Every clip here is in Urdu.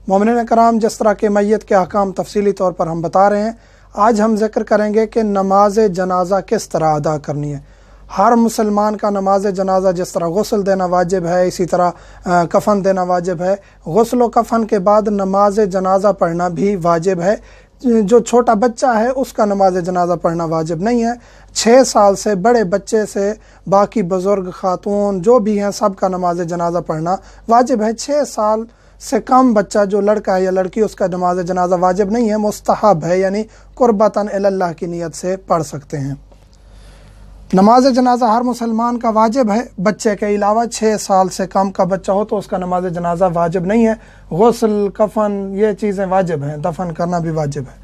مومنین کرام، جس طرح کے میت کے احکام تفصیلی طور پر ہم بتا رہے ہیں، آج ہم ذکر کریں گے کہ نماز جنازہ کس طرح ادا کرنی ہے۔ ہر مسلمان کا نماز جنازہ جس طرح غسل دینا واجب ہے، اسی طرح کفن دینا واجب ہے۔ غسل و کفن کے بعد نماز جنازہ پڑھنا بھی واجب ہے۔ جو چھوٹا بچہ ہے اس کا نماز جنازہ پڑھنا واجب نہیں ہے۔ 6 سال سے بڑے بچے سے باقی بزرگ خاتون جو بھی ہیں سب کا نماز جنازہ پڑھنا واجب ہے۔ 6 سال سے کم بچہ جو لڑکا ہے یا لڑکی، اس کا نماز جنازہ واجب نہیں ہے، مستحب ہے، یعنی قربتاً اللہ کی نیت سے پڑھ سکتے ہیں۔ نماز جنازہ ہر مسلمان کا واجب ہے، بچے کے علاوہ 6 سال سے کم کا بچہ ہو تو اس کا نماز جنازہ واجب نہیں ہے۔ غسل، کفن یہ چیزیں واجب ہیں، دفن کرنا بھی واجب ہے۔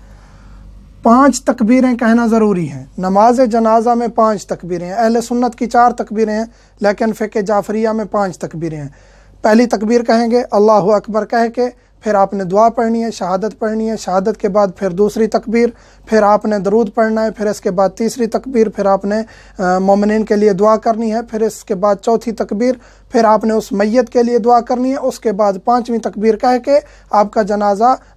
5 تکبیریں کہنا ضروری ہیں۔ نماز جنازہ میں 5 تکبیریں ہیں۔ اہل سنت کی 4 تکبیریں ہیں، لیکن فقہ جعفریہ میں 5 تکبیریں ہیں۔ پہلی تکبیر کہیں گے اللہ اکبر کہہ کے، پھر آپ نے دعا پڑھنی ہے، شہادت پڑھنی ہے، شہادت کے بعد پھر دوسری تکبیر، پھر آپ نے درود پڑھنا ہے، پھر اس کے بعد تیسری تکبیر، پھر آپ نے مومنین کے لیے دعا کرنی ہے، پھر اس کے بعد چوتھی تکبیر، پھر آپ نے اس میت کے لیے دعا کرنی ہے، اس کے بعد 5ویں تکبیر کہہ کے آپ کا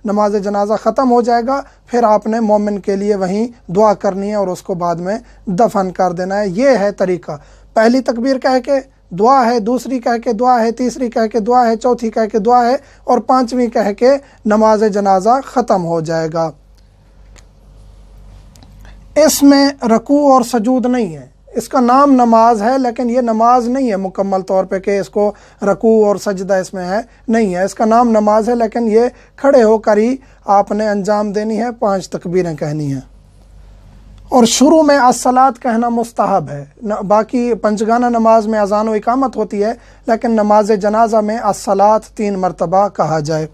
نماز جنازہ ختم ہو جائے گا۔ پھر آپ نے مومن کے لیے وہیں دعا کرنی ہے اور اس کو بعد میں دفن کر دینا ہے۔ یہ ہے طریقہ۔ پہلی تکبیر کہہ کے دعا ہے، دوسری کہہ کے دعا ہے، تیسری کہہ کے دعا ہے، چوتھی کہہ کے دعا ہے، اور 5ویں کہہ کے نماز جنازہ ختم ہو جائے گا۔ اس میں رکوع اور سجود نہیں ہے۔ اس کا نام نماز ہے، لیکن یہ نماز نہیں ہے مکمل طور پہ کہ اس کو رکوع اور سجدہ اس میں ہے، نہیں ہے۔ اس کا نام نماز ہے، لیکن یہ کھڑے ہو کر ہی آپ نے انجام دینی ہے، 5 تکبیریں کہنی ہیں۔ اور شروع میں الصلاۃ کہنا مستحب ہے۔ باقی پنجگانہ نماز میں اذان و اقامت ہوتی ہے، لیکن نماز جنازہ میں الصلاۃ 3 مرتبہ کہا جائے۔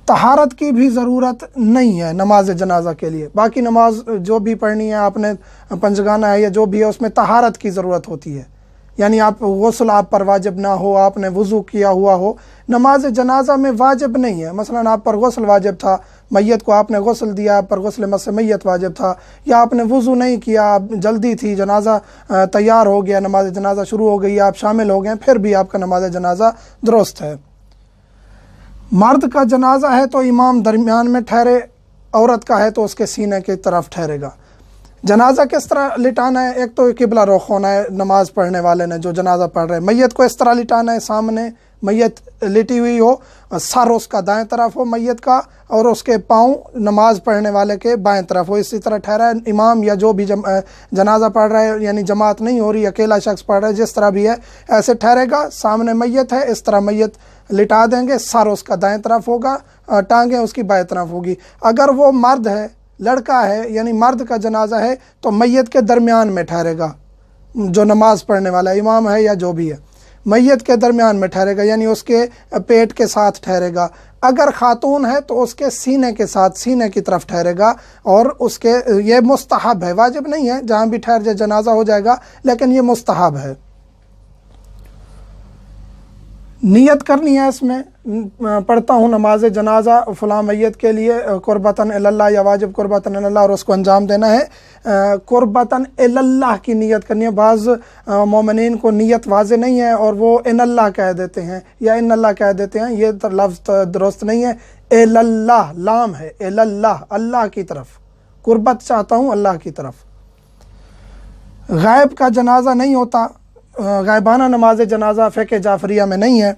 طہارت کی بھی ضرورت نہیں ہے نماز جنازہ کے لیے۔ باقی نماز جو بھی پڑھنی ہے آپ نے، پنجگانہ ہے یا جو بھی ہے، اس میں طہارت کی ضرورت ہوتی ہے، یعنی غسل آپ پر واجب نہ ہو، آپ نے وضو کیا ہوا ہو۔ نماز جنازہ میں واجب نہیں ہے۔ مثلا آپ پر غسل واجب تھا، میت کو آپ نے غسل دیا، آپ پر غسل مس میت واجب تھا، یا آپ نے وضو نہیں کیا، آپ جلدی تھی، جنازہ تیار ہو گیا، نماز جنازہ شروع ہو گئی، آپ شامل ہو گئے، پھر بھی آپ کا نماز جنازہ درست ہے۔ مرد کا جنازہ ہے تو امام درمیان میں ٹھہرے، عورت کا ہے تو اس کے سینے کی طرف ٹھہرے گا۔ جنازہ کس طرح لٹانا ہے؟ ایک تو قبلہ رخ ہونا ہے نماز پڑھنے والے نے جو جنازہ پڑھ رہے ہیں۔ میت کو اس طرح لٹانا ہے، سامنے میت لٹی ہوئی ہو، سر اس کا دائیں طرف ہو میت کا، اور اس کے پاؤں نماز پڑھنے والے کے بائیں طرف ہو۔ اسی طرح ٹھہرا ہے امام یا جو بھی جنازہ پڑھ رہا ہے، یعنی جماعت نہیں ہو رہی، اکیلا شخص پڑھ رہا ہے، جس طرح بھی ہے ایسے ٹھہرے گا۔ سامنے میت ہے، اس طرح میت لٹا دیں گے، سر اس کا دائیں طرف ہوگا، ٹانگیں اس کی بائیں طرف ہوگی۔ اگر وہ مرد ہے، لڑکا ہے، یعنی مرد کا جنازہ ہے، تو میت کے درمیان میں ٹھہرے گا، جو نماز پڑھنے والا امام ہے یا جو بھی ہے، میت کے درمیان میں ٹھہرے گا، یعنی اس کے پیٹ کے ساتھ ٹھہرے گا۔ اگر خاتون ہے تو اس کے سینے کے ساتھ، سینے کی طرف ٹھہرے گا، اور اس کے یہ مستحب ہے، واجب نہیں ہے، جہاں بھی ٹھہر جائے جنازہ ہو جائے گا، لیکن یہ مستحب ہے۔ نیت کرنی ہے، اس میں پڑھتا ہوں نماز جنازہ فلاں میت کے لیے قربتاً اللہ، یا واجب قربتاً اللہ، اور اس کو انجام دینا ہے۔ قربتاً اللہ کی نیت کرنی ہے۔ بعض مومنین کو نیت واضح نہیں ہے اور وہ ان اللہ کہہ دیتے ہیں یا ان اللہ کہہ دیتے ہیں، یہ لفظ درست نہیں ہے۔ اللہ لام ہے، اللہ، اللہ کی طرف، قربت چاہتا ہوں اللہ کی طرف۔ غائب کا جنازہ نہیں ہوتا، غائبانہ نماز جنازہ فقہ جعفریہ میں نہیں ہے۔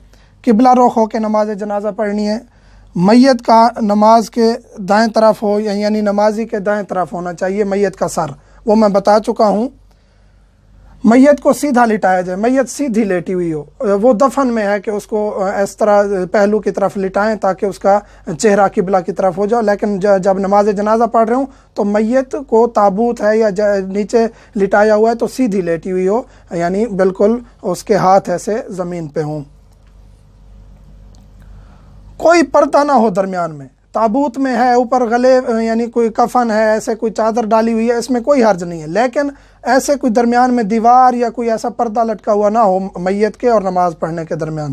قبلہ رخ ہو کے نماز جنازہ پڑھنی ہے۔ میت کا نماز کے دائیں طرف ہو، یعنی نمازی کے دائیں طرف ہونا چاہیے میت کا سر، وہ میں بتا چکا ہوں۔ میت کو سیدھا لٹایا جائے، میت سیدھی لیٹی ہوئی ہو، وہ دفن میں ہے کہ اس کو اس طرح پہلو کی طرف لٹائیں تاکہ اس کا چہرہ قبلہ کی طرف ہو جاؤ۔ لیکن جب نماز جنازہ پڑھ رہے ہوں تو میت کو تابوت ہے یا نیچے لٹایا ہوا ہے تو سیدھی لیٹی ہوئی ہو، یعنی بالکل اس کے ہاتھ ایسے زمین پہ ہوں۔ کوئی پردہ نہ ہو درمیان میں، تابوت میں ہے، اوپر گلے یعنی کوئی کفن ہے، ایسے کوئی چادر ڈالی ہوئی ہے، اس میں کوئی حرج نہیں ہے، لیکن ایسے کوئی درمیان میں دیوار یا کوئی ایسا پردہ لٹکا ہوا نہ ہو میت کے اور نماز پڑھنے کے درمیان۔